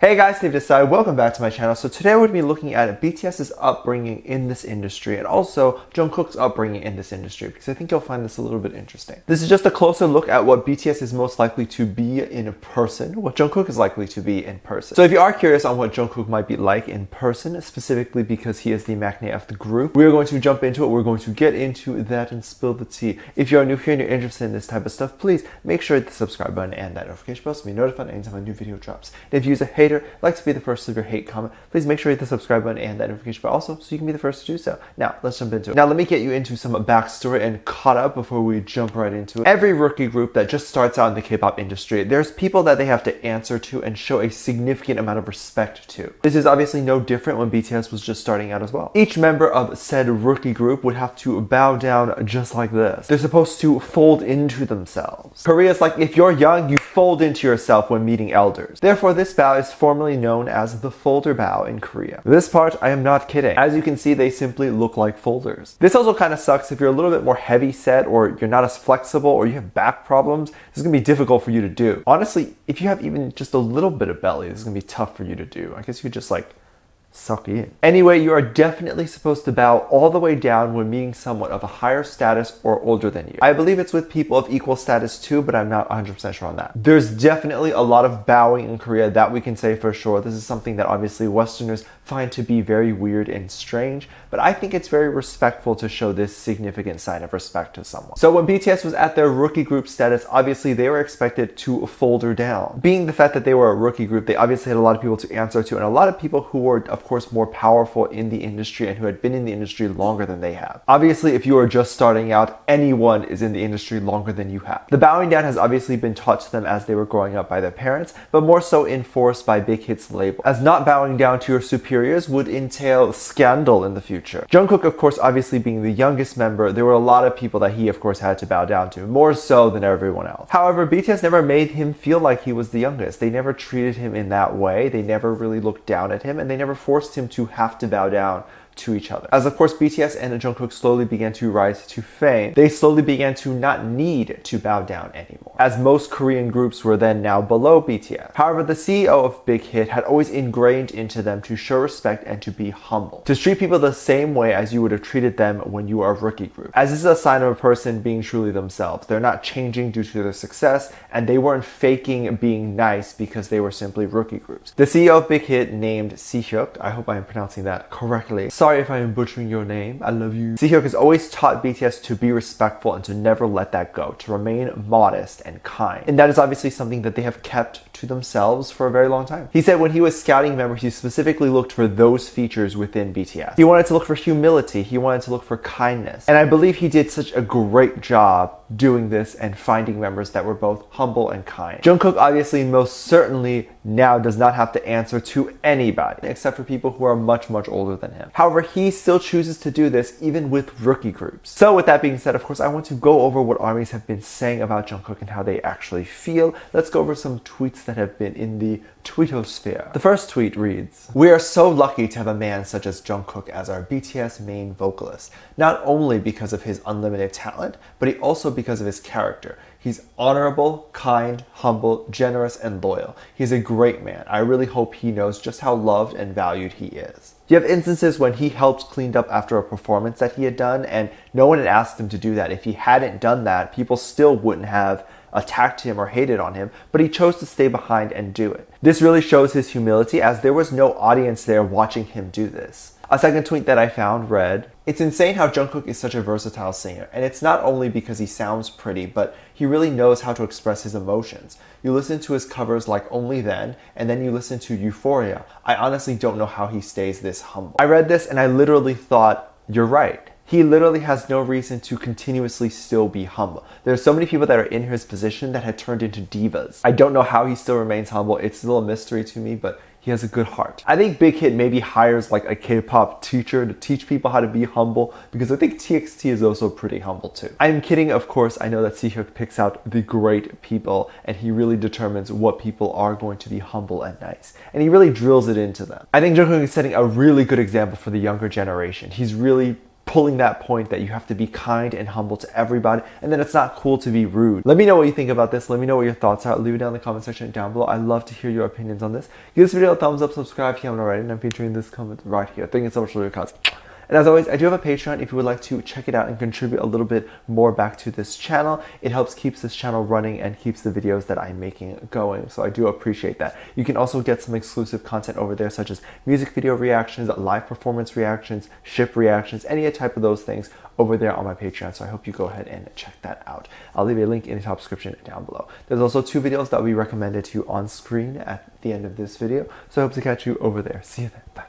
Hey guys, Dave Decide. Welcome back to my channel. So today we're going to be looking at BTS's upbringing in this industry and also Jungkook's upbringing in this industry because I think you'll find this a little bit interesting. This is just a closer look at what BTS is most likely to be in person, what Jungkook is likely to be in person. So if you are curious on what Jungkook might be like in person, specifically because he is the magnate of the group, we're going to jump into it. We're going to get into that and spill the tea. If you are new here and you're interested in this type of stuff, please make sure to hit the subscribe button and that notification bell so you'll be notified anytime a new video drops. And if you use a hater, like to be the first to leave your hate comment, please make sure you hit the subscribe button and that notification bell also so you can be the first to do so. Now, let's jump into it. Now, let me get you into some backstory and caught up before we jump right into it. Every rookie group that just starts out in the K-pop industry, there's people that they have to answer to and show a significant amount of respect to. This is obviously no different when BTS was just starting out as well. Each member of said rookie group would have to bow down just like this. They're supposed to fold into themselves. Korea's like, if you're young, you fold into yourself when meeting elders. Therefore, this bow is formally known as the folder bow in Korea. This part, I am not kidding. As you can see, they simply look like folders. This also kind of sucks if you're a little bit more heavy set or you're not as flexible or you have back problems. This is going to be difficult for you to do. Honestly, if you have even just a little bit of belly, this is going to be tough for you to do. I guess you could just like suck in. Anyway, you are definitely supposed to bow all the way down when meeting someone of a higher status or older than you. I believe it's with people of equal status too, but I'm not 100% sure on that. There's definitely a lot of bowing in Korea that we can say for sure. This is something that obviously Westerners find to be very weird and strange, but I think it's very respectful to show this significant sign of respect to someone. So when BTS was at their rookie group status, obviously they were expected to folder down. Being the fact that they were a rookie group, they obviously had a lot of people to answer to and a lot of people who were, of course, more powerful in the industry and who had been in the industry longer than they have. Obviously, if you are just starting out, anyone is in the industry longer than you have. The bowing down has obviously been taught to them as they were growing up by their parents, but more so enforced by Big Hit's label, as not bowing down to your superiors would entail scandal in the future. Jungkook, of course, obviously being the youngest member, there were a lot of people that he, of course, had to bow down to, more so than everyone else. However, BTS never made him feel like he was the youngest. They never treated him in that way. They never really looked down at him, and they never forced him to have to bow down to each other. As of course BTS and Jungkook slowly began to rise to fame, they slowly began to not need to bow down anymore, as most Korean groups were then now below BTS. However, the CEO of Big Hit had always ingrained into them to show respect and to be humble, to treat people the same way as you would have treated them when you were a rookie group, as this is a sign of a person being truly themselves. They're not changing due to their success, and they weren't faking being nice because they were simply rookie groups. The CEO of Big Hit, named Sihyuk, I hope I am pronouncing that correctly. Sorry if I am butchering your name, I love you. Sihyuk has always taught BTS to be respectful and to never let that go, to remain modest and kind. And that is obviously something that they have kept to themselves for a very long time. He said when he was scouting members, he specifically looked for those features within BTS. He wanted to look for humility, he wanted to look for kindness. And I believe he did such a great job doing this and finding members that were both humble and kind. Jungkook obviously most certainly now does not have to answer to anybody except for people who are much older than him. However, he still chooses to do this even with rookie groups. So with that being said, of course, I want to go over what armies have been saying about Jungkook and how they actually feel. Let's go over some tweets that have been in the tweetosphere. The first tweet reads, "We are so lucky to have a man such as Jungkook as our BTS main vocalist, not only because of his unlimited talent, but also because of his character. He's honorable, kind, humble, generous, and loyal. He's a great man. I really hope he knows just how loved and valued he is." You have instances when he helped clean up after a performance that he had done, and no one had asked him to do that. If he hadn't done that, people still wouldn't have attacked him or hated on him, but he chose to stay behind and do it. This really shows his humility, as there was no audience there watching him do this. A second tweet that I found read, "It's insane how Jungkook is such a versatile singer, and it's not only because he sounds pretty, but he really knows how to express his emotions. You listen to his covers like Only Then, and then you listen to Euphoria. I honestly don't know how he stays this humble." I read this and I literally thought, you're right. He literally has no reason to continuously still be humble. There's so many people that are in his position that had turned into divas. I don't know how he still remains humble. It's still a mystery to me, but he has a good heart. I think Big Hit maybe hires like a K-pop teacher to teach people how to be humble, because I think TXT is also pretty humble too. I'm kidding, of course. I know that Sihyuk picks out the great people and he really determines what people are going to be humble and nice. And he really drills it into them. I think Jungkook is setting a really good example for the younger generation. He's really pulling that point that you have to be kind and humble to everybody, and then it's not cool to be rude. Let me know what you think about this. Let me know what your thoughts are. Leave it down in the comment section down below. I'd love to hear your opinions on this. Give this video a thumbs up, subscribe if you haven't already, and I'm featuring this comment right here. Thank you so much for your comments. And as always, I do have a Patreon if you would like to check it out and contribute a little bit more back to this channel. It helps keeps this channel running and keeps the videos that I'm making going. So I do appreciate that. You can also get some exclusive content over there, such as music video reactions, live performance reactions, ship reactions, any type of those things over there on my Patreon. So I hope you go ahead and check that out. I'll leave a link in the top description down below. There's also 2 videos that will be recommended to you on screen at the end of this video. So I hope to catch you over there. See you then. Bye.